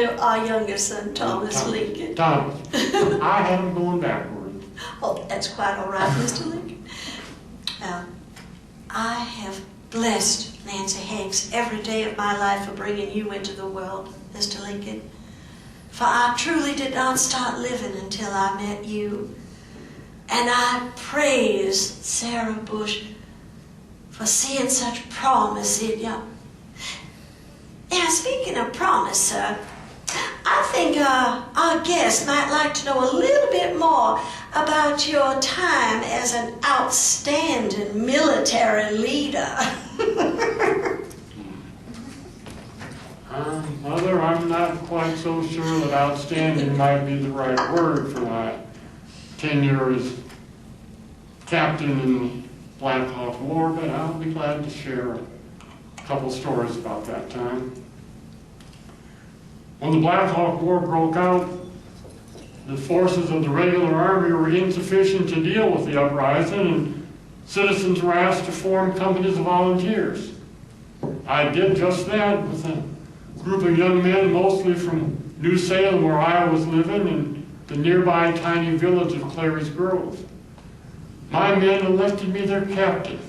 Our youngest son, Thomas Lincoln. Thomas. I had him going backward. Oh, that's quite all right, Mr. Lincoln. I have blessed Nancy Hanks every day of my life for bringing you into the world, Mr. Lincoln. For I truly did not start living until I met you. And I praise Sarah Bush for seeing such promise in you. Now, speaking of promise, sir, I think our guest might like to know a little bit more about your time as an outstanding military leader. Mother, I'm not quite so sure that outstanding might be the right word for my tenure as captain in the Black Hawk War, but I'll be glad to share a couple stories about that time. When the Black Hawk War broke out, the forces of the regular army were insufficient to deal with the uprising, and citizens were asked to form companies of volunteers. I did just that with a group of young men, mostly from New Salem, where I was living, and the nearby tiny village of Clary's Grove. My men elected me their captain,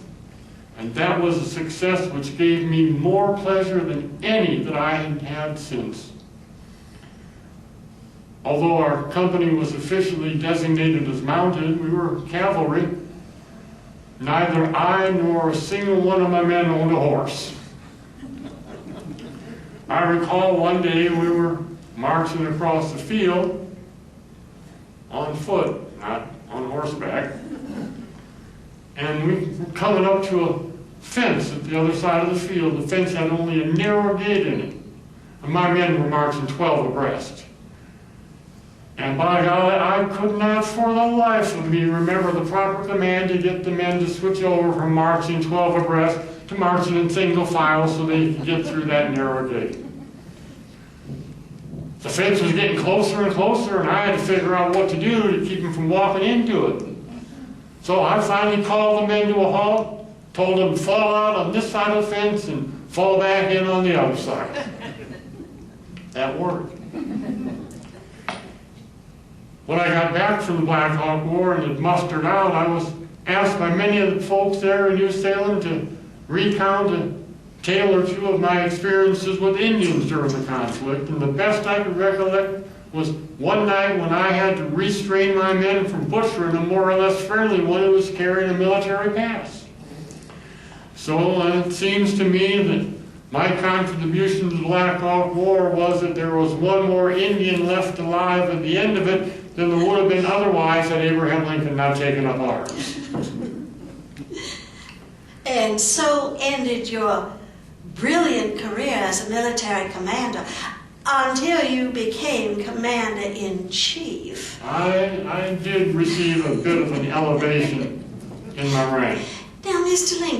and that was a success which gave me more pleasure than any that I had had since. Although our company was officially designated as mounted, we were cavalry. Neither I nor a single one of my men owned a horse. I recall one day we were marching across the field on foot, not on horseback, and we were coming up to a fence at the other side of the field. The fence had only a narrow gate in it, and my men were marching 12 abreast. And by golly, I could not for the life of me remember the proper command to get the men to switch over from marching 12 abreast to marching in single file so they could get through that narrow gate. The fence was getting closer and closer, and I had to figure out what to do to keep them from walking into it. So I finally called the men to a halt, told them to fall out on this side of the fence and fall back in on the other side. That worked. When I got back from the Black Hawk War and had mustered out, I was asked by many of the folks there in New Salem to recount a tale or two of my experiences with Indians during the conflict, and the best I could recollect was one night when I had to restrain my men from butchering a more or less friendly one who was carrying a military pass. So it seems to me that my contribution to the Black Hawk War was that there was one more Indian left alive at the end of it than there would have been otherwise had Abraham Lincoln not taken up arms. And so ended your brilliant career as a military commander until you became commander-in-chief. I did receive a bit of an elevation in my rank. Now, Mr. Lincoln,